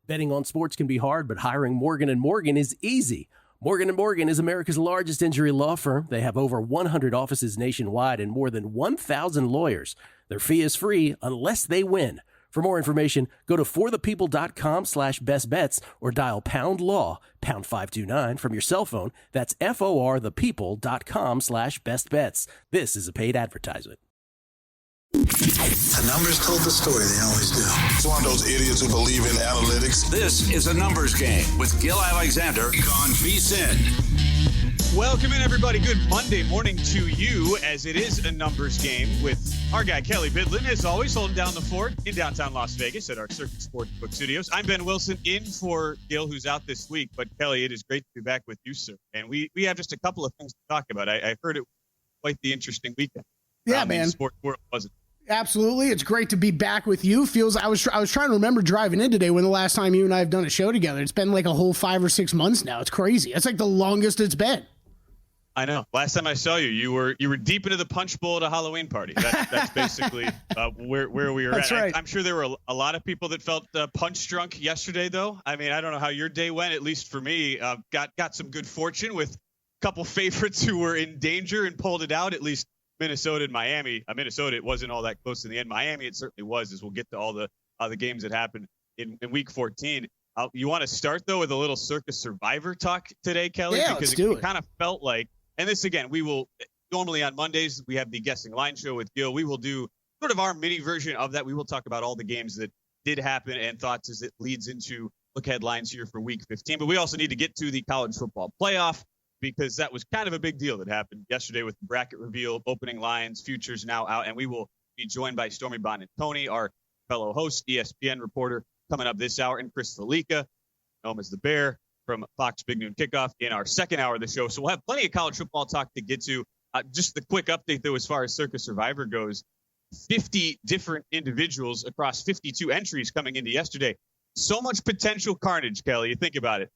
Betting on sports can be hard, but hiring Morgan & Morgan is easy. Morgan & Morgan is America's largest injury law firm. They have over 100 offices nationwide and more than 1,000 lawyers. Their fee is free unless they win. For more information, go to forthepeople.com/bestbets or dial pound law, pound 529 from your cell phone. That's forthepeople.com/bestbets. This is a paid advertisement. The numbers told the story, they always do. It's one of those idiots who believe in analytics. This is A Numbers Game with Gil Alexander on VSiN. Welcome in, everybody. Good Monday morning to you, as it is A Numbers Game with our guy, Kelly Bidlin, as always, holding down the fort in downtown Las Vegas at our Circuit Sportsbook Studios. I'm Ben Wilson, in for Gil, who's out this week. But, Kelly, it is great to be back with you, sir. And we have just a couple of things to talk about. I heard it was quite the interesting weekend. Yeah, man. In the sports world, wasn't it? Absolutely. It's great to be back with you. I was trying to remember driving in today when the last time you and I have done a show together. It's been like a whole 5 or 6 months now. It's crazy. It's like the longest it's been. I know. Last time I saw you, you were deep into the punch bowl at a Halloween party. That's basically where we were That's at. right. I'm sure there were a lot of people that felt punch drunk yesterday, though. I mean, I don't know how your day went. At least for me, got some good fortune with a couple favorites who were in danger and pulled it out. At least Minnesota and Miami. Minnesota, it wasn't all that close in the end. Miami, it certainly was, as we'll get to all the games that happened in Week 14. You want to start, though, with a little Circus Survivor talk today, Kelly? Yeah, because it kind of felt like, and this, again, we will normally on Mondays, we have the Guessing Line show with Gil. We will do sort of our mini version of that. We will talk about all the games that did happen and thoughts as it leads into look headlines here for Week 15. But we also need to get to the college football playoff, because that was kind of a big deal that happened yesterday with the bracket reveal, opening lines, futures now out. And we will be joined by Stormy Buonantony, our fellow host, ESPN reporter, coming up this hour, and Chris Felica, known as the Bear, from Fox Big Noon Kickoff in our second hour of the show. So we'll have plenty of college football talk to get to. Just the quick update, though, as far as Circus Survivor goes, 50 different individuals across 52 entries coming into yesterday. So much potential carnage, Kelly. You think about it.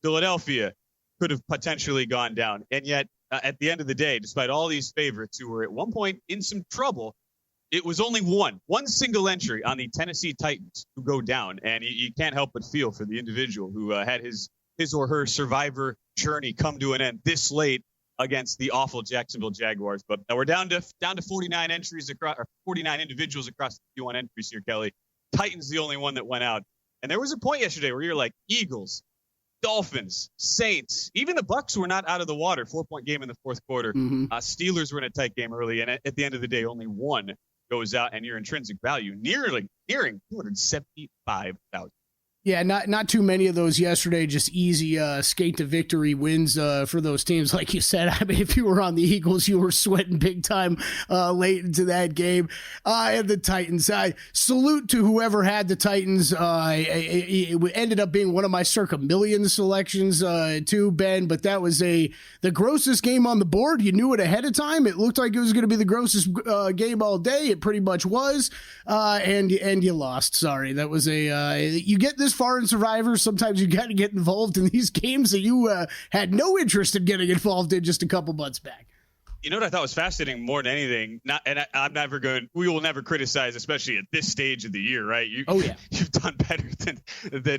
Philadelphia could have potentially gone down. And yet, at the end of the day, despite all these favorites who were at one point in some trouble, it was only one single entry on the Tennessee Titans who go down. And you can't help but feel for the individual who had his or her Survivor journey come to an end this late against the awful Jacksonville Jaguars. But we're down to 49 entries across, or 49 individuals across the 51 entries here, Kelly. Titans the only one that went out. And there was a point yesterday where you're like, Eagles, Dolphins, Saints, even the Bucs were not out of the water. 4-point game in the fourth quarter. Mm-hmm. Steelers were in a tight game early, and at the end of the day, only one goes out, and your intrinsic value nearing 275,000. Yeah, not too many of those yesterday. Just easy skate to victory wins for those teams. Like you said, I mean, if you were on the Eagles, you were sweating big time late into that game. And the Titans, salute to whoever had the Titans. It ended up being one of my circa million selections too, Ben. But that was the grossest game on the board. You knew it ahead of time. It looked like it was going to be the grossest game all day. It pretty much was, and you lost. Sorry, that was you get this far in Survivor, sometimes you got to get involved in these games that you had no interest in getting involved in just a couple months back. You know what I thought was fascinating more than anything? We will never criticize, especially at this stage of the year, right? You've done better than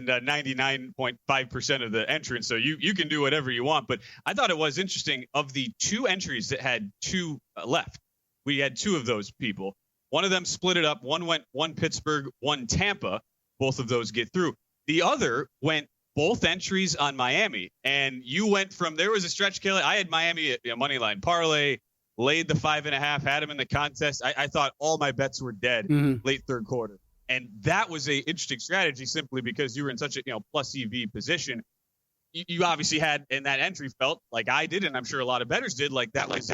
99.5% of the entrants, so you can do whatever you want. But I thought it was interesting, of the two entries that had two left, we had two of those people. One of them split it up. One Pittsburgh, one Tampa. Both of those get through. The other went both entries on Miami, and you went from, there was a stretch, Kelly. I had Miami at money line parlay, laid the 5.5, had them in the contest. I thought all my bets were dead late third quarter, and that was a interesting strategy simply because you were in such a plus EV position. You obviously had in that entry felt like I did, and I'm sure a lot of bettors did. Like that was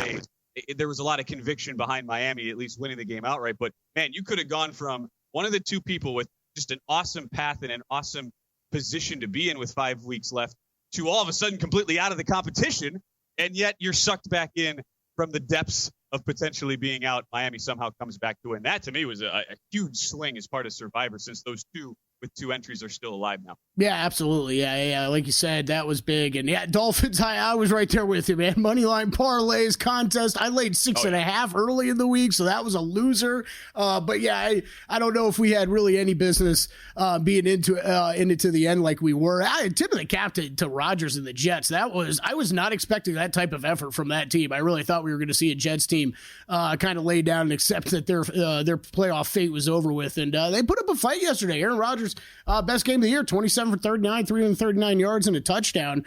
there was a lot of conviction behind Miami at least winning the game outright. But man, you could have gone from one of the two people with just an awesome path and an awesome position to be in with 5 weeks left to all of a sudden completely out of the competition. And yet you're sucked back in from the depths of potentially being out. Miami somehow comes back to win. That to me was a huge swing as part of Survivor, since those two with 2 entries are still alive now. Yeah, absolutely. Yeah. Like you said, that was big. And yeah, Dolphins, I was right there with you, man. Moneyline parlays contest. I laid 6.5 early in the week, so that was a loser. But yeah, I don't know if we had really any business being into the end like we were. I tipped the cap to Rodgers and the Jets. I was not expecting that type of effort from that team. I really thought we were going to see a Jets team kind of lay down and accept that their playoff fate was over with. And they put up a fight yesterday. Aaron Rodgers, best game of the year, 27 for 39, 339 yards and a touchdown.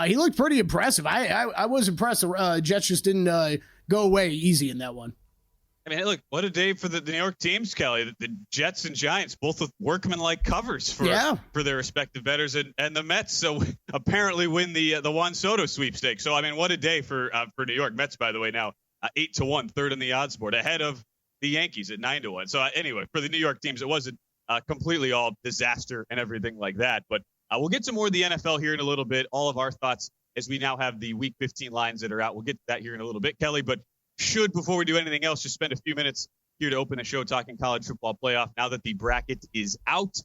He looked pretty impressive. I was impressed. The Jets just didn't go away easy in that one. I mean, look, what a day for the New York teams, Kelly. The Jets and Giants, both with workman-like covers for their respective bettors, and the Mets so apparently win the Juan Soto sweepstakes. So, I mean, what a day for New York. Mets, by the way, now 8-1, third on the odds board, ahead of the Yankees at 9-1. So, anyway, for the New York teams, it wasn't completely all disaster and everything like that. But we'll get to more of the NFL here in a little bit. All of our thoughts as we now have the Week 15 lines that are out. We'll get to that here in a little bit, Kelly. But before we do anything else, just spend a few minutes here to open the show talking college football playoff now that the bracket is out.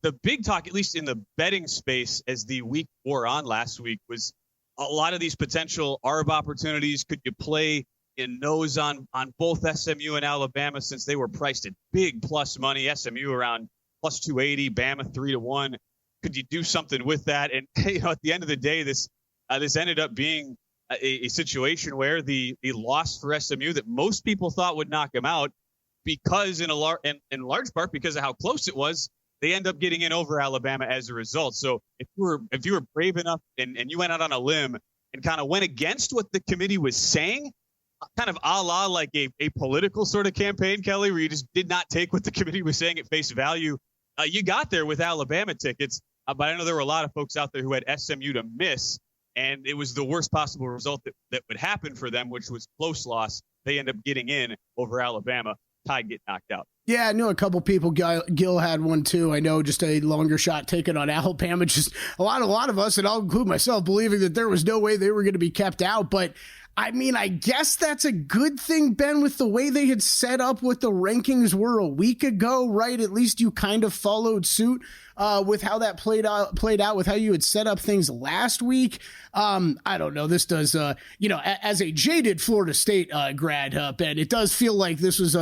The big talk, at least in the betting space, as the week wore on last week, was a lot of these potential ARB opportunities. Could you play in those on both SMU and Alabama, since they were priced at big plus money? SMU around plus 280, Bama 3-1. Could you do something with that? And at the end of the day, this ended up being a situation where the loss for SMU that most people thought would knock them out, because in large part because of how close it was, they end up getting in over Alabama as a result. So if you were brave enough and you went out on a limb and kind of went against what the committee was saying, kind of a la like a political sort of campaign, Kelly, where you just did not take what the committee was saying at face value, you got there with Alabama tickets. But I know there were a lot of folks out there who had SMU to miss, and it was the worst possible result that would happen for them, which was close loss. They end up getting in over Alabama. Tide get knocked out. Yeah, I know a couple people. Gil had one too. I know, just a longer shot taken on Alabama. Just a lot of us, and I'll include myself, believing that there was no way they were going to be kept out. But I mean, I guess that's a good thing, Ben, with the way they had set up what the rankings were a week ago, right? At least you kind of followed suit with how that played out with how you had set up things last week. I don't know. This does, as a jaded Florida State grad, Ben, it does feel like this was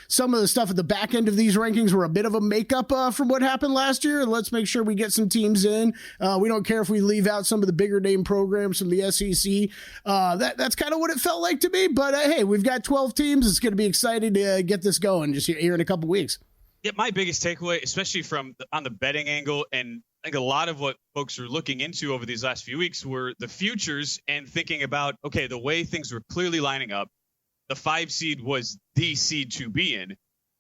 some of the stuff at the back end of these rankings were a bit of a makeup from what happened last year. And let's make sure we get some teams in. We don't care if we leave out some of the bigger name programs from the SEC. That's kind of what it felt like to me. But hey, we've got 12 teams. It's going to be exciting to get this going just here in a couple weeks. Yeah, my biggest takeaway, especially on the betting angle, and I think a lot of what folks are looking into over these last few weeks were the futures and thinking about, okay, the way things were clearly lining up, the 5 seed was the seed to be in.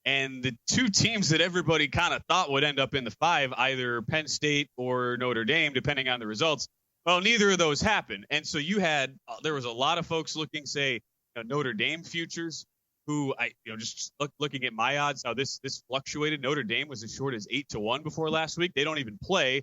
And the 2 teams that everybody kind of thought would end up in the 5, either Penn State or Notre Dame, depending on the results, well, neither of those happened. And so there was a lot of folks looking, say, Notre Dame futures, who looking at my odds, how this fluctuated. Notre Dame was as short as 8-1 before last week. They don't even play.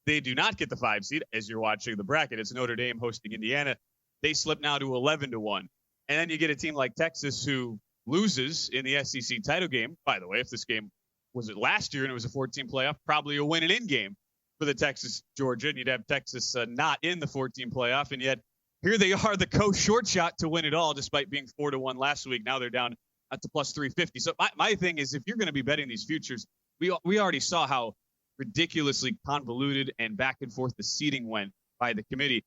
They do not get the 5 seed as you're watching the bracket. It's Notre Dame hosting Indiana. They slip now to 11-1. And then you get a team like Texas who loses in the SEC title game. By the way, if this game was it last year and it was a 14 playoff, probably a win and in game for the Texas Georgia. And you'd have Texas not in the 14 playoff. And yet, here they are, the short shot to win it all, despite being 4-1 last week. Now they're down to plus 350. So my thing is, if you're going to be betting these futures, we already saw how ridiculously convoluted and back and forth the seeding went by the committee.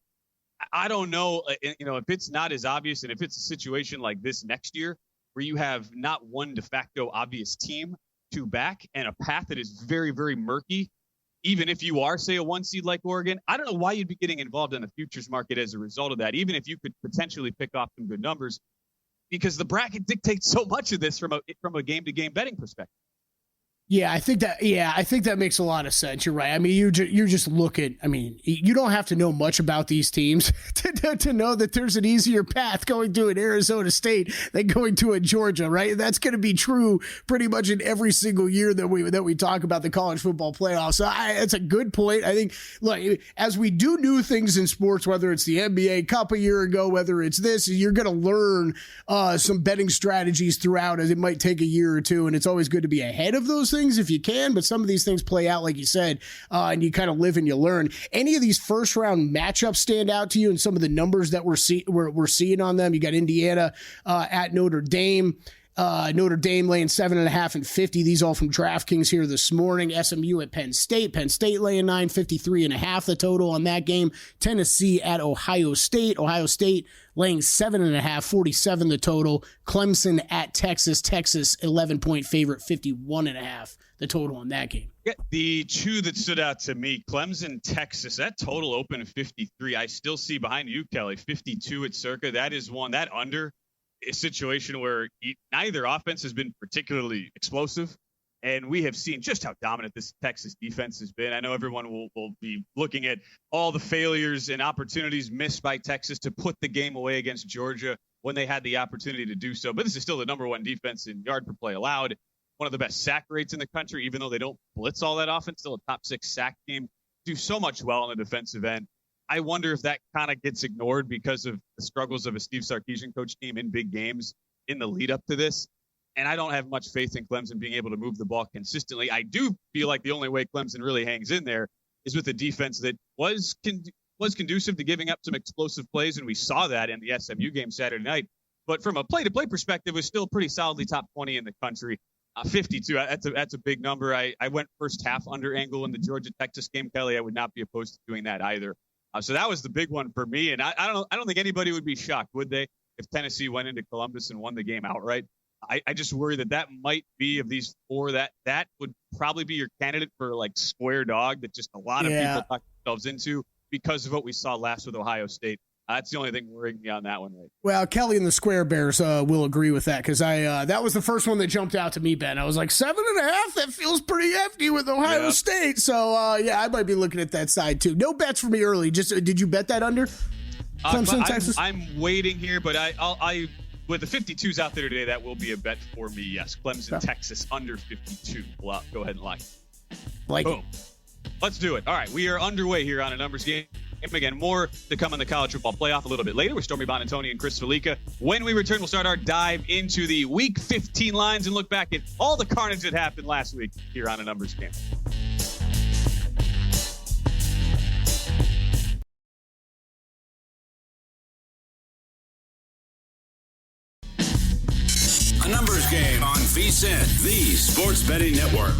I don't know, if it's not as obvious, and if it's a situation like this next year where you have not one de facto obvious team to back and a path that is very, very murky. Even if you are, say, a 1 seed like Oregon, I don't know why you'd be getting involved in the futures market as a result of that, even if you could potentially pick off some good numbers, because the bracket dictates so much of this from a game-to-game betting perspective. Yeah, I think that makes a lot of sense. You're right. I mean, you're just looking. I mean, you don't have to know much about these teams to know that there's an easier path going to an Arizona State than going to a Georgia, right? That's going to be true pretty much in every single year that we talk about the college football playoffs. So it's a good point. I think, look, as we do new things in sports, whether it's the NBA Cup a year ago, whether it's this, you're going to learn some betting strategies throughout, as it might take a year or two, and it's always good to be ahead of those things. things if you can, but some of these things play out, like you said, and you kind of live and you learn. Any of these first round matchups stand out to you and some of the numbers that we're seeing on them? You got Indiana at Notre Dame. Notre Dame laying 7.5 and 50. These all from DraftKings here this morning. SMU at Penn State. Penn State laying 953.5 the total on that game. Tennessee at Ohio State. Ohio State laying 7.5, 47 the total. Clemson at Texas. Texas 11-point favorite, 51.5 the total on that game. Yeah, the two that stood out to me, Clemson, Texas, that total opened at 53. I still see behind you, Kelly, 52 at Circa. That is one, that under a situation where neither offense has been particularly explosive, and we have seen just how dominant this Texas defense has been. I know everyone will be looking at all the failures and opportunities missed by Texas to put the game away against Georgia when they had the opportunity to do so, but this is still the number one defense in yard per play allowed, one of the best sack rates in the country, even though they don't blitz all that often, still a top 6 sack team, do so much well on the defensive end. I wonder if that kind of gets ignored because of the struggles of a Steve Sarkisian coach team in big games in the lead up to this. And I don't have much faith in Clemson being able to move the ball consistently. I do feel like the only way Clemson really hangs in there is with a defense that was conducive to giving up some explosive plays, and we saw that in the SMU game Saturday night. But from a play-to-play perspective, was still pretty solidly top 20 in the country. 52, that's a big number. I went first half under angle in the Georgia-Texas game, Kelly. I would not be opposed to doing that either. So that was the big one for me, and I don't think anybody would be shocked, would they, if Tennessee went into Columbus and won the game outright? I just worry that might be, of these four, that would probably be your candidate for like square dog that just a lot of people talk themselves into because of what we saw last with Ohio State. That's the only thing worrying me on that one. Right. Well, Kelly and the Square Bears will agree with that, because that was the first one that jumped out to me, Ben. I was like, 7.5? That feels pretty hefty with Ohio State. So, I might be looking at that side too. No bets for me early. Just did you bet that under? Clemson, Texas? I'm waiting here, but I with the 52s out there today, that will be a bet for me. Yes, Clemson, Texas under 52. Well, go ahead and lock it. Boom. Let's do it. All right, we are underway here on a numbers game. Again, more to come in the college football playoff a little bit later with Stormy Bonantoni and Chris Felica. When we return, we'll start our dive into the Week 15 lines and look back at all the carnage that happened last week here on a numbers game. A numbers game on VSiN, the sports betting network.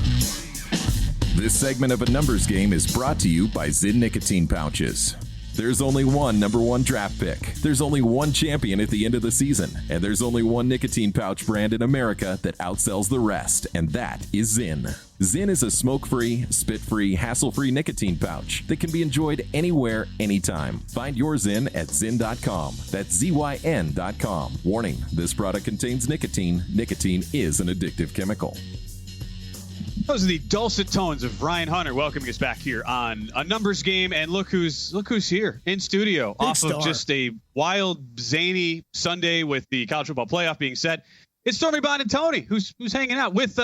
This segment of A Numbers Game is brought to you by Zyn Nicotine Pouches. There's only one number one draft pick. There's only one champion at the end of the season. And there's only one nicotine pouch brand in America that outsells the rest, and that is Zyn. Zyn is a smoke-free, spit-free, hassle-free nicotine pouch that can be enjoyed anywhere, anytime. Find your Zyn at Zyn.com. That's ZYN.com. Warning, this product contains nicotine. Nicotine is an addictive chemical. Those are the dulcet tones of Ryan Hunter welcoming us back here on a numbers game, and look who's here in studio off of just a wild, zany Sunday with the college football playoff being set. It's Stormy Bonantoni who's hanging out with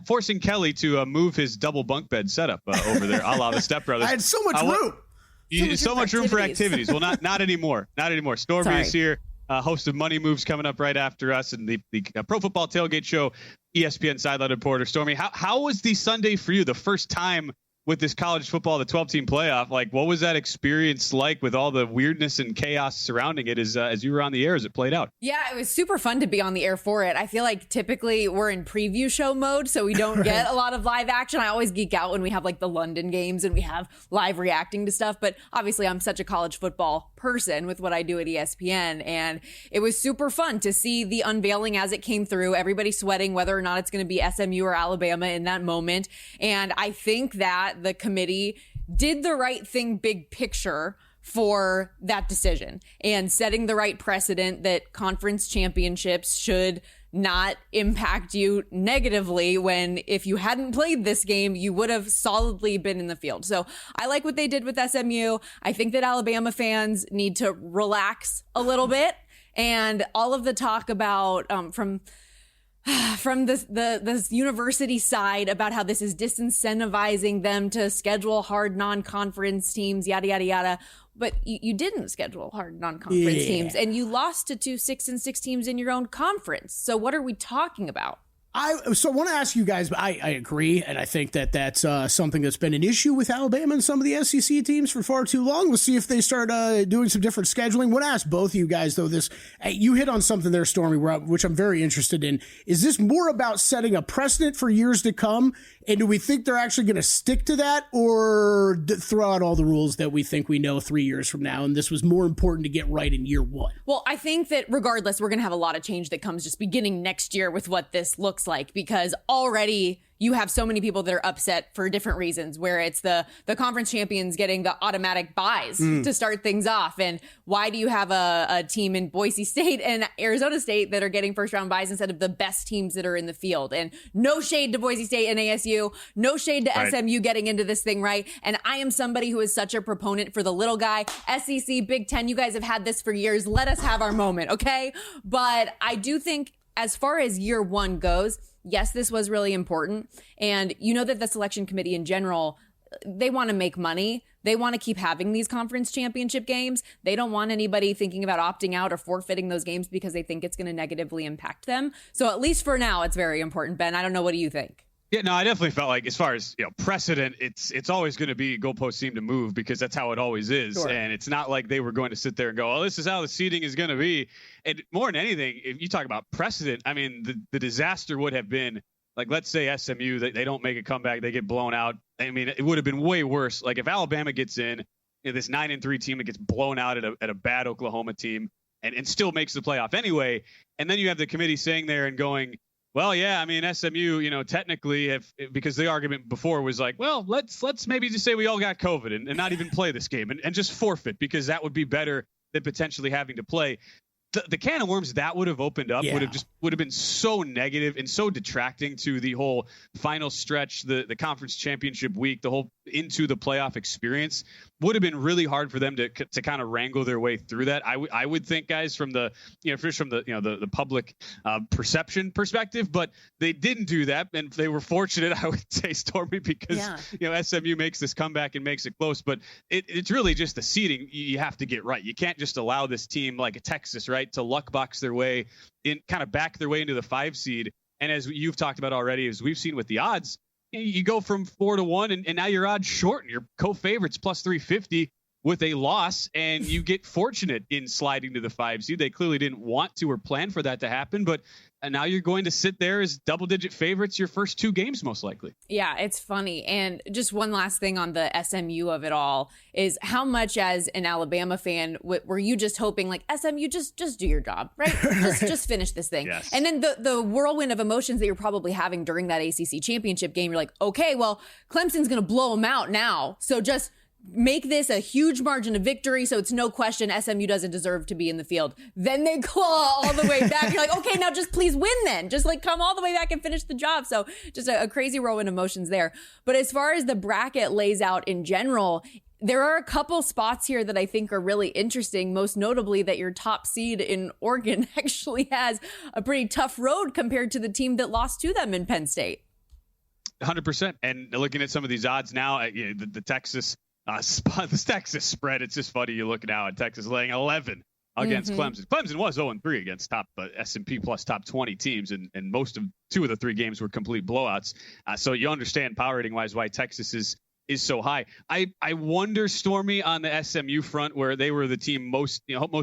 forcing Kelly to move his double bunk bed setup over there, a la the Step Brothers. I had so much room. So much room for activities. Well, not anymore. Not anymore. Stormy is here. Host of Money Moves coming up right after us, and the Pro Football Tailgate Show, ESPN sideline reporter. Stormy, how was the Sunday for you? The first time with this college football, the 12-team playoff. Like, what was that experience like with all the weirdness and chaos surrounding it as you were on the air as it played out? Yeah, it was super fun to be on the air for it. I feel like typically we're in preview show mode, so we don't get a lot of live action. I always geek out when we have like the London games and we have live reacting to stuff. But obviously I'm such a college football person with what I do at ESPN. And it was super fun to see the unveiling as it came through, everybody sweating whether or not it's going to be SMU or Alabama in that moment. And I think that the committee did the right thing big picture for that decision and setting the right precedent that conference championships should not impact you negatively when if you hadn't played this game, you would have solidly been in the field. So I like what they did with SMU. I think that Alabama fans need to relax a little bit, and all of the talk about from the university side about how this is disincentivizing them to schedule hard non-conference teams, yada, yada, yada. But you didn't schedule hard non-conference teams, and you lost to two 6-6 teams in your own conference. So what are we talking about? So I want to ask you guys, I agree, and I think that that's something that's been an issue with Alabama and some of the SEC teams for far too long. We'll see if they start doing some different scheduling. I want to ask both of you guys, though, this. You hit on something there, Stormy, which I'm very interested in. Is this more about setting a precedent for years to come, and do we think they're actually going to stick to that, or throw out all the rules that we think we know 3 years from now, and this was more important to get right in year one? Well, I think that regardless, we're going to have a lot of change that comes just beginning next year with what this looks like, because already you have so many people that are upset for different reasons, where it's the conference champions getting the automatic buys to start things off. And why do you have a team in Boise State and Arizona State that are getting first round buys instead of the best teams that are in the field? And no shade to Boise State and ASU, no shade to SMU getting into this thing, right? And I am somebody who is such a proponent for the little guy. SEC, Big Ten, you guys have had this for years. Let us have our moment, okay? But I do think as far as year one goes, yes, this was really important. And you know that the selection committee in general, they want to make money. They want to keep having these conference championship games. They don't want anybody thinking about opting out or forfeiting those games because they think it's going to negatively impact them. So at least for now, it's very important. Ben, I don't know. What do you think? Yeah, no, I definitely felt like as far as, precedent, it's always going to be goalposts seem to move because that's how it always is. Sure. And it's not like they were going to sit there and go, oh, this is how the seeding is going to be. And more than anything, if you talk about precedent, I mean, the disaster would have been, like, let's say SMU, they don't make a comeback, they get blown out. I mean, it would have been way worse. Like if Alabama gets in, this 9-3 team that gets blown out at a bad Oklahoma team and still makes the playoff anyway. And then you have the committee sitting there and going, well, yeah, I mean, SMU, technically, because the argument before was like, well, let's maybe just say we all got COVID and not even play this game and just forfeit, because that would be better than potentially having to play. The can of worms that would have opened up would have been so negative and so detracting to the whole final stretch, the conference championship week, the whole into the playoff experience. Would have been really hard for them to kind of wrangle their way through that. I would think, guys, from the the public perception perspective, but they didn't do that, and they were fortunate, I would say, Stormy, because SMU makes this comeback and makes it close. But it's really just the seeding you have to get right. You can't just allow this team like a Texas, right, to luck box their way in, kind of back their way into the 5 seed. And as you've talked about already, as we've seen with the odds, you go from 4-1 and now your odds shorten. Your co-favorites plus 350 with a loss, and you get fortunate in sliding to the 5 seed. They clearly didn't want to or plan for that to happen, but now you're going to sit there as double-digit favorites your first 2 games, most likely. Yeah, it's funny. And just one last thing on the SMU of it all is how much, as an Alabama fan, were you just hoping, like, SMU, just do your job, right? just finish this thing. Yes. And then the whirlwind of emotions that you're probably having during that ACC championship game, you're like, okay, well, Clemson's going to blow them out now, so just make this a huge margin of victory, so it's no question SMU doesn't deserve to be in the field. Then they claw all the way back. You're like, okay, now just please win then. Just like come all the way back and finish the job. So just a crazy whirlwind of emotions there. But as far as the bracket lays out in general, there are a couple spots here that I think are really interesting, most notably that your top seed in Oregon actually has a pretty tough road compared to the team that lost to them in Penn State. 100%. And looking at some of these odds now, the Texas the Texas spread, it's just funny. You look now at Texas laying 11 against Clemson. Clemson was 0-3 against top S&P plus top 20 teams, and most of 2 of the 3 games were complete blowouts. So you understand power rating wise why Texas is so high. I wonder, Stormy, on the SMU front, where they were the team most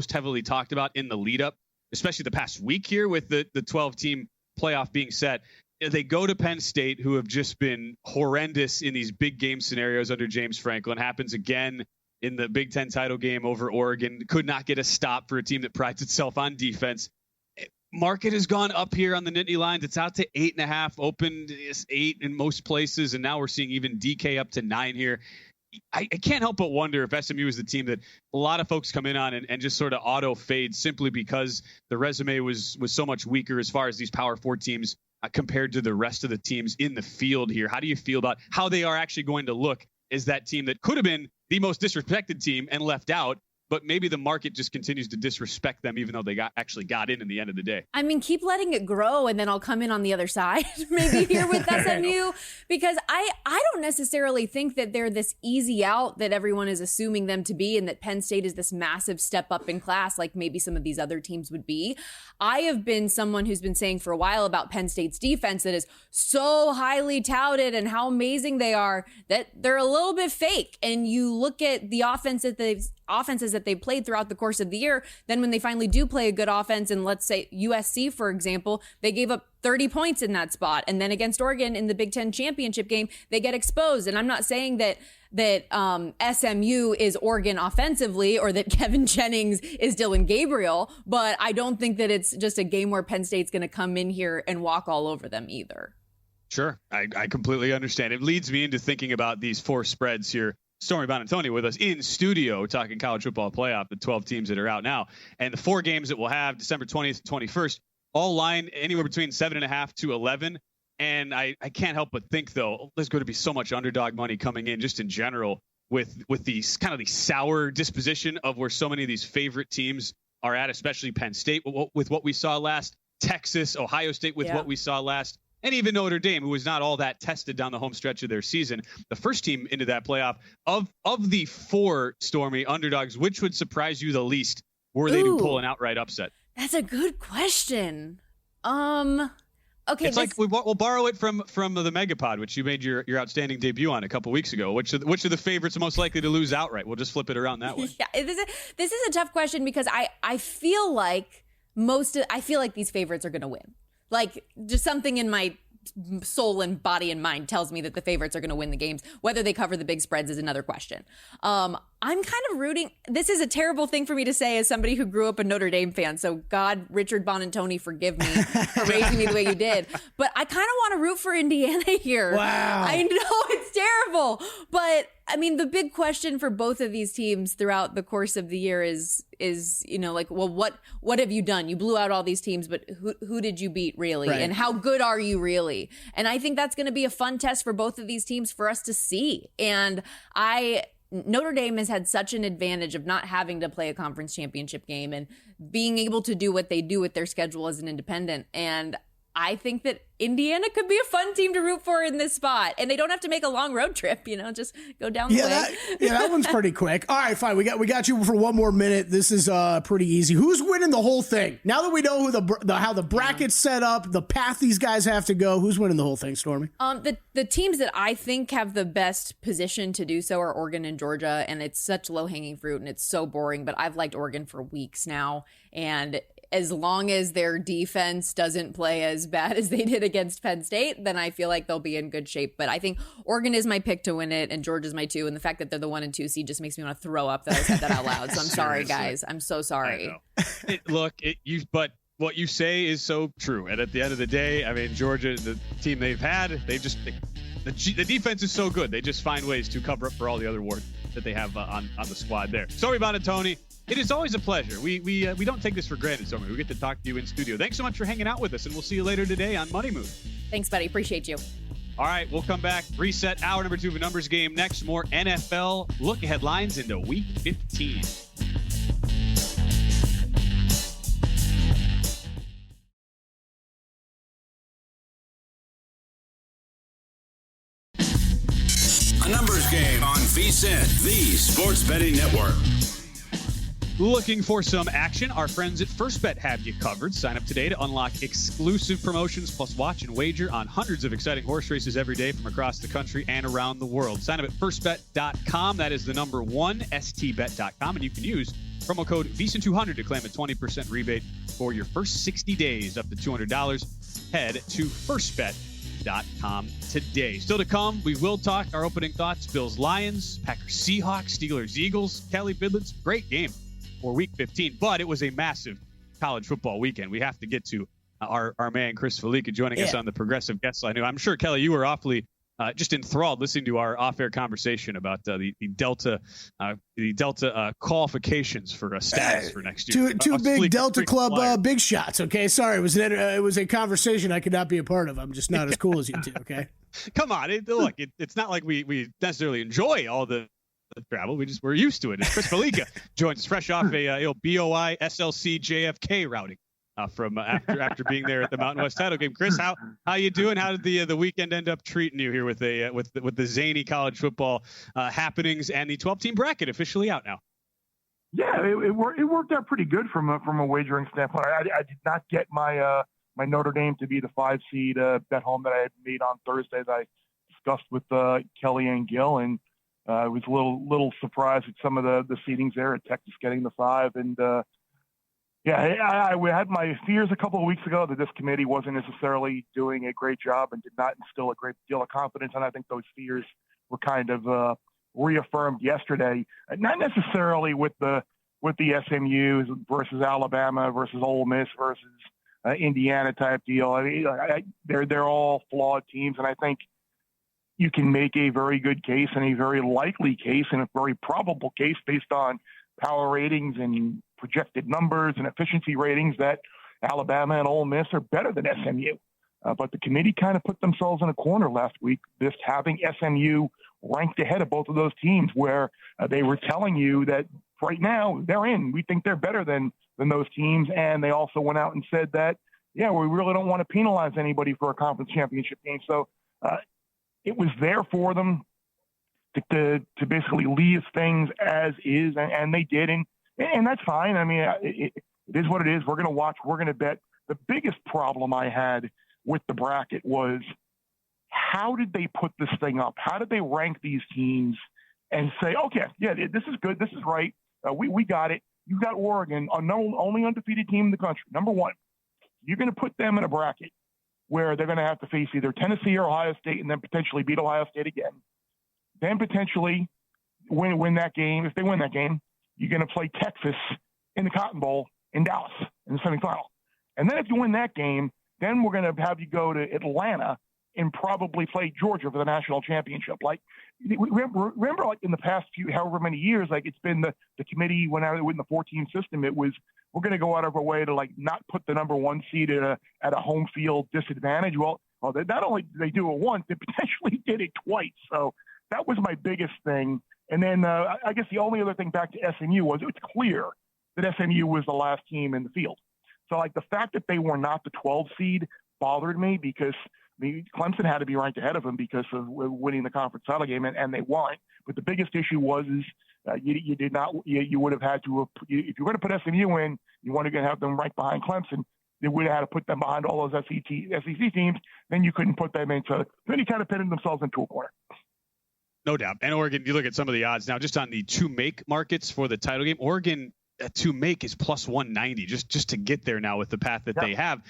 heavily talked about in the lead up, especially the past week here with the 12 team playoff being set. They go to Penn State, who have just been horrendous in these big game scenarios under James Franklin. Happens again in the Big Ten title game over Oregon. Could not get a stop for a team that prides itself on defense. Market has gone up here on the Nittany lines. It's out to 8.5, opened 8 in most places, and now we're seeing even DK up to 9 here. I can't help but wonder if SMU is the team that a lot of folks come in on and just sort of auto fade simply because the resume was so much weaker as far as these Power 4 teams compared to the rest of the teams in the field here. How do you feel about how they are actually going to look as that team that could have been the most disrespected team and left out but maybe the market just continues to disrespect them, even though they actually got in the end of the day. I mean, keep letting it grow, and then I'll come in on the other side, maybe here with SMU, because I don't necessarily think that they're this easy out that everyone is assuming them to be, and that Penn State is this massive step up in class like maybe some of these other teams would be. I have been someone who's been saying for a while about Penn State's defense that is so highly touted and how amazing they are, that they're a little bit fake. And you look at the offenses that they've played throughout the course of the year, then when they finally do play a good offense, and let's say USC, for example, they gave up 30 points in that spot. And then against Oregon in the Big Ten championship game, they get exposed. And I'm not saying that SMU is Oregon offensively, or that Kevin Jennings is Dylan Gabriel, but I don't think that it's just a game where Penn State's going to come in here and walk all over them either. Sure. I completely understand. It leads me into thinking about these 4 spreads here. Stormy Buonantony with us in studio talking college football playoff, the 12 teams that are out now. And the 4 games that we'll have December 20th to 21st, all line anywhere between 7.5 to 11. And I can't help but think, though, there's going to be so much underdog money coming in just in general with these kind of the sour disposition of where so many of these favorite teams are at, especially Penn State with what we saw last, Texas, Ohio State with what we saw last. And even Notre Dame, who was not all that tested down the home stretch of their season, the first team into that playoff. Of the 4, Stormy, underdogs, which would surprise you the least were they to pull an outright upset? That's a good question. Okay, it's like we'll borrow it from the Megapod, which you made your outstanding debut on a couple weeks ago. Which are the favorites most likely to lose outright? We'll just flip it around that way. Yeah, this is a tough question because I feel like these favorites are going to win. Like, just something in my soul and body and mind tells me that the favorites are going to win the games. Whether they cover the big spreads is another question. I'm kind of rooting. This is a terrible thing for me to say as somebody who grew up a Notre Dame fan. So God, Richard Buonantony, forgive me for raising me the way you did. But I kind of want to root for Indiana here. Wow. I know it's terrible. But I mean, the big question for both of these teams throughout the course of the year is, like, well, what have you done? You blew out all these teams, but who did you beat really? Right. And how good are you really? And I think that's going to be a fun test for both of these teams for us to see. And Notre Dame has had such an advantage of not having to play a conference championship game and being able to do what they do with their schedule as an independent. And I think that Indiana could be a fun team to root for in this spot. And they don't have to make a long road trip, just go down the way. That one's pretty quick. All right, fine. We got you for one more minute. This is pretty easy. Who's winning the whole thing? Now that we know who how the bracket's set up, the path these guys have to go, who's winning the whole thing, Stormy? The teams that I think have the best position to do so are Oregon and Georgia, and it's such low-hanging fruit, and it's so boring, but I've liked Oregon for weeks now, and as long as their defense doesn't play as bad as they did against Penn State, then I feel like they'll be in good shape. But I think Oregon is my pick to win it, and Georgia's my 2. And the fact that they're the 1 and 2 seed just makes me want to throw up that I said that out loud. So I'm sorry, guys. I'm so sorry. But what you say is so true. And at the end of the day, I mean, Georgia, the team they've had, the defense is so good. They just find ways to cover up for all the other work that they have on the squad there. Sorry about it, Tony. It is always a pleasure. We don't take this for granted, Stormy. We get to talk to you in studio. Thanks so much for hanging out with us, and we'll see you later today on Money Move. Thanks, buddy. Appreciate you. All right, we'll come back. Reset hour number 2 of a numbers game next. More NFL look-ahead lines into Week 15. A numbers game on VSiN, the Sports Betting Network. Looking for some action? Our friends at First Bet have you covered. Sign up today to unlock exclusive promotions, plus watch and wager on hundreds of exciting horse races every day from across the country and around the world. Sign up at firstbet.com. That is the number 1, stbet.com, and you can use promo code VSiN200 to claim a 20% rebate for your first 60 days, up to $200. Head to firstbet.com today. Still to come, we will talk our opening thoughts. Bills, Lions, Packers, Seahawks, Steelers, Eagles, Kelly Bidlitz. Great game for Week 15, but it was a massive college football weekend. We have to get to our man Chris Fallica joining us on the Progressive Guest Line. I'm sure, Kelly, you were awfully just enthralled listening to our off-air conversation about the Delta qualifications for status for next year. Two big Delta Club big shots. Okay, sorry, it was a conversation I could not be a part of. I'm just not as cool as you two. Okay, come on, it's not like we necessarily enjoy all the travel. We're used to it. It's Chris Fallica joins us fresh off a BOI SLC JFK routing from after being there at the Mountain West title game. Chris, how you doing? How did the weekend end up treating you here with the zany college football happenings and the 12-team bracket officially out now? Yeah, it worked out pretty good from a wagering standpoint. I did not get my my Notre Dame to be the 5 seed bet home that I had made on Thursday that I discussed with Kelly and Gil, and I was a little surprised at some of the seedings there at Texas getting the 5. And I had my fears a couple of weeks ago that this committee wasn't necessarily doing a great job and did not instill a great deal of confidence. And I think those fears were kind of reaffirmed yesterday, not necessarily with the SMU versus Alabama versus Ole Miss versus Indiana type deal. I mean, they're all flawed teams, and I think you can make a very good case and a very likely case and a very probable case based on power ratings and projected numbers and efficiency ratings that Alabama and Ole Miss are better than SMU. But the committee kind of put themselves in a corner last week, just having SMU ranked ahead of both of those teams, where they were telling you that right now they're in. We think they're better than those teams. And they also went out and said that, yeah, we really don't want to penalize anybody for a conference championship game. So it was there for them to basically leave things as is, and they did. And that's fine. I mean, it is what it is. We're going to watch. We're going to bet. The biggest problem I had with the bracket was, how did they put this thing up? How did they rank these teams and say, okay, yeah, this is good. This is right. We got it. You got Oregon, only undefeated team in the country. Number one, you're going to put them in a bracket where they're going to have to face either Tennessee or Ohio State and then potentially beat Ohio State again. Then potentially win that game. If they win that game, you're going to play Texas in the Cotton Bowl in Dallas in the semifinal. And then if you win that game, then we're going to have you go to Atlanta and probably play Georgia for the national championship. Like, remember like in the past however many years, like it's been the committee when I was in the 14 system, it was, we're going to go out of our way to like not put the number 1 seed at a home field disadvantage. Well, not only did they do it once, they potentially did it twice. So that was my biggest thing. And then I guess the only other thing back to SMU was, it was clear that SMU was the last team in the field. So like the fact that they were not the 12 seed bothered me, because Clemson had to be ranked ahead of them because of winning the conference title game, and they won. But the biggest issue was you would have had to, if you're going to put SMU in, you want to have them right behind Clemson. They would have had to put them behind all those SEC teams. Then you couldn't put them in. So then you kind of pitted themselves into a corner. No doubt. And Oregon, you look at some of the odds now, just on the to make markets for the title game. Oregon to make is plus 190 just to get there now with the path that they have.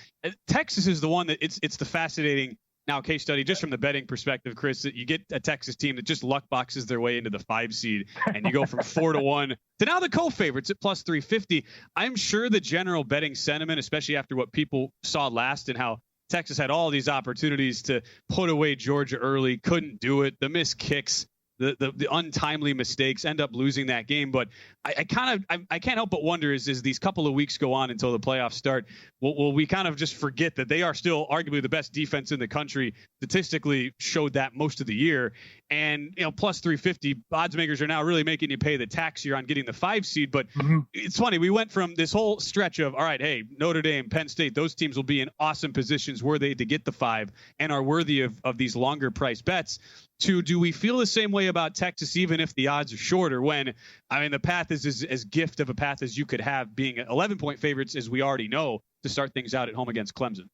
Texas is the one that it's the fascinating now case study just from the betting perspective, Chris, that you get a Texas team that just luck boxes their way into the 5 seed, and you go from 4-1 to now the co-favorites at plus 350. I'm sure the general betting sentiment, especially after what people saw last and how Texas had all these opportunities to put away Georgia early, couldn't do it, the missed kicks, the untimely mistakes, end up losing that game. But I can't help but wonder as these couple of weeks go on until the playoffs start, will we kind of just forget that they are still arguably the best defense in the country, statistically showed that most of the year. And, plus 350 odds makers are now really making you pay the tax here on getting the 5 seed. But it's funny. We went from this whole stretch of, all right, hey, Notre Dame, Penn State, those teams will be in awesome positions were they to get the 5 and are worthy of these longer price bets, to do we feel the same way about Texas, even if the odds are shorter, when, the path is as gift of a path as you could have, being 11-point favorites, as we already know, to start things out at home against Clemson.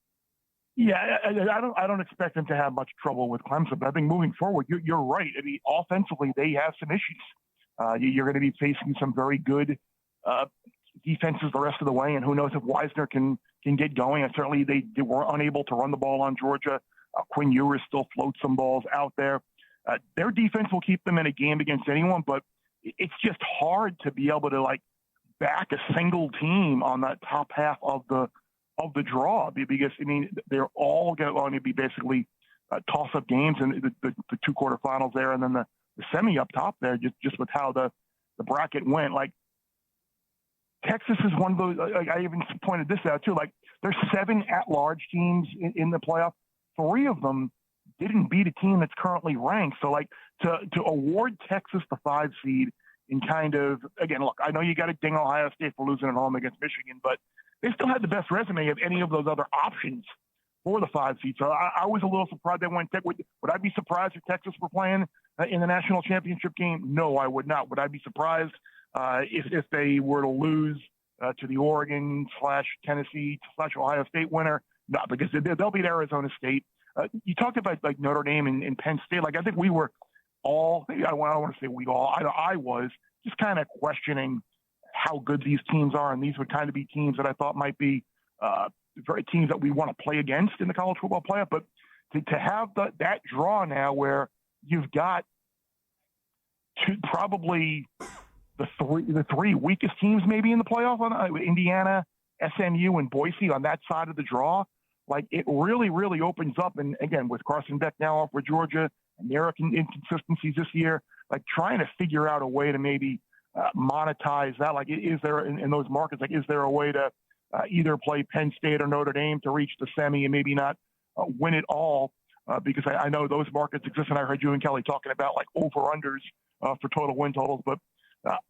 Yeah, I don't expect them to have much trouble with Clemson, but I think moving forward, you're right. Offensively, they have some issues. You're going to be facing some very good defenses the rest of the way, and who knows if Wisner can get going. And certainly they were unable to run the ball on Georgia. Quinn Ewers still floats some balls out there. Their defense will keep them in a game against anyone, but it's just hard to be able to back a single team on that top half of the draw, because they're all going to be basically toss-up games, and the 2 quarterfinals there, and then the semi up top there, just with how the bracket went. Texas is one of those. I even pointed this out too. There's 7 at-large teams in the playoff. 3 of them didn't beat a team that's currently ranked. So, like, to award Texas the 5 seed in kind of, again, look, I know you got to ding Ohio State for losing at home against Michigan, but they still had the best resume of any of those other options for the 5 seed. So I was a little surprised they went Tech. Would I be surprised if Texas were playing in the national championship game? No, I would not. Would I be surprised if they were to lose to the Oregon / Tennessee / Ohio State winner? No, because they'll beat Arizona State. You talked about like Notre Dame and Penn State. Like, I think we were all, I don't want to say we all, I was just kind of questioning how good these teams are. And these would kind of be teams that I thought might be very teams that we want to play against in the college football playoff. But to have that draw now where you've got probably the three weakest teams maybe in the playoff, Indiana, SMU, and Boise on that side of the draw, like, it really, really opens up. And again, with Carson Beck now off for Georgia and their inconsistencies this year, like, trying to figure out a way to maybe monetize that. Like, is there in those markets, like, is there a way to either play Penn State or Notre Dame to reach the semi and maybe not win it all? Because I know those markets exist, and I heard you and Kelly talking about like over-unders for total win totals. But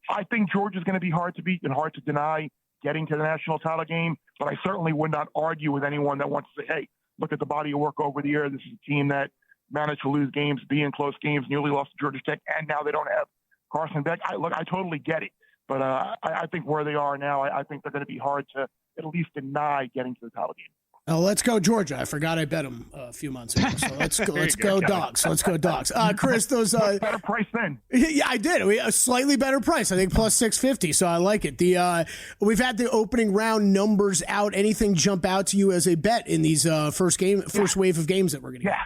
I think Georgia's going to be hard to beat and hard to deny getting to the national title game. But I certainly would not argue with anyone that wants to say, hey, look at the body of work over the year. This is a team that managed to lose games, be in close games, nearly lost to Georgia Tech, and now they don't have Carson Beck. I totally get it. But I think where they are now, I think they're going to be hard to at least deny getting to the title game. Oh, let's go Georgia. I forgot I bet them a few months ago. So let's go Dogs. Let's go Dogs. Chris, those better price then. Yeah, I did. A slightly better price. I think plus 650. So I like it. We've had the opening round numbers out. Anything jump out to you as a bet in these first wave of games that we're going to get?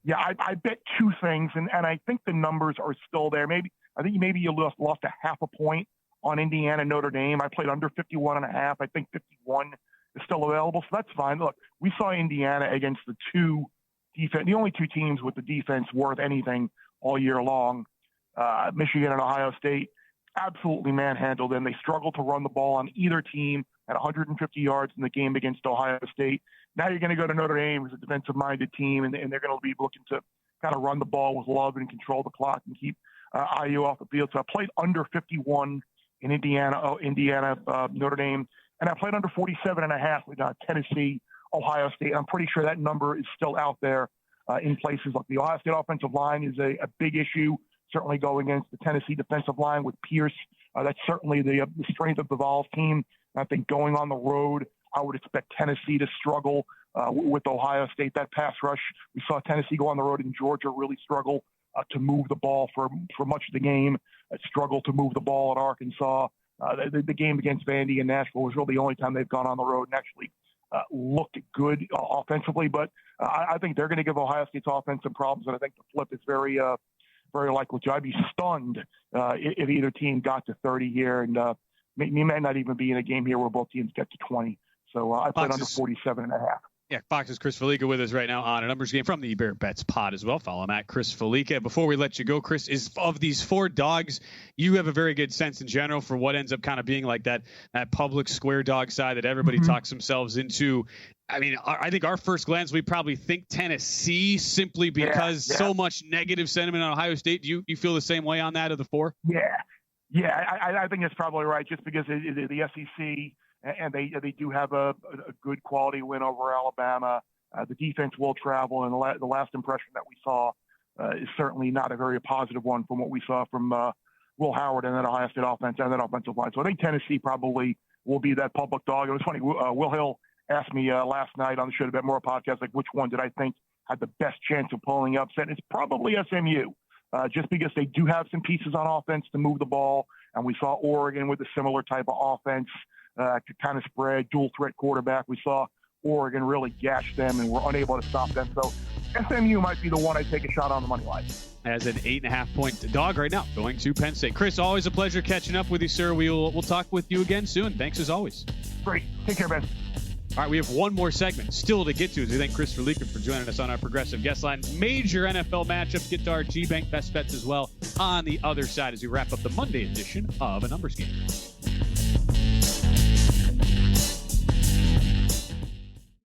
Yeah. I bet 2 things, and I think the numbers are still there. I think maybe you lost a half a point on Indiana Notre Dame. I played under 51.5. I think 51 is still available, so that's fine. Look, we saw Indiana against the only 2 teams with the defense worth anything all year long, Michigan and Ohio State, absolutely manhandled them. They struggled to run the ball on either team at 150 yards in the game against Ohio State. Now you're going to go to Notre Dame, who's a defensive-minded team, and they're going to be looking to kind of run the ball with love and control the clock and keep IU off the field. So I played under 51 in Indiana, Notre Dame, and I played under 47.5 with Tennessee, Ohio State. I'm pretty sure that number is still out there in places like the Ohio State offensive line is a big issue, certainly going against the Tennessee defensive line with Pierce. That's certainly the strength of the Vols team. I think going on the road, I would expect Tennessee to struggle with Ohio State. That pass rush, we saw Tennessee go on the road in Georgia really struggle to move the ball for much of the game, struggle to move the ball at Arkansas. The game against Vandy and Nashville was really the only time they've gone on the road and actually looked good offensively. But I think they're going to give Ohio State's offense some problems, and I think the flip is very likely to. I'd be stunned if either team got to 30 here, and you may not even be in a game here where both teams get to 20. So I played under 47.5. Yeah, Fox's Chris Felica with us right now on a numbers game from the Bear Bets pod as well. Follow him at Chris Felica. Before we let you go, Chris, is of these 4 dogs, you have a very good sense in general for what ends up kind of being like that public square dog side that everybody talks themselves into. I mean, I think our first glance, we probably think Tennessee simply because so much negative sentiment on Ohio State. Do you feel the same way on that of the 4? Yeah, I think that's probably right, just because the SEC, and they do have a good quality win over Alabama. The defense will travel, and the last impression that we saw is certainly not a very positive one from what we saw from Will Howard and that Ohio State offense and that offensive line. So I think Tennessee probably will be that public dog. It was funny. Will Hill asked me last night on the Show to Bet More podcast, like, which one did I think had the best chance of pulling upset? It's probably SMU, just because they do have some pieces on offense to move the ball, and we saw Oregon with a similar type of offense. To kind of spread, dual threat quarterback. We saw Oregon really gash them and were unable to stop them. So SMU might be the one I take a shot on the money line. As an 8.5-point dog right now, going to Penn State. Chris, always a pleasure catching up with you, sir. We'll talk with you again soon. Thanks as always. Great. Take care, Ben. All right, we have one more segment still to get to. We thank Chris Felica for joining us on our Progressive Guest Line. Major NFL matchups. Get to our G-Bank Best Bets as well on the other side as we wrap up the Monday edition of A Numbers Game.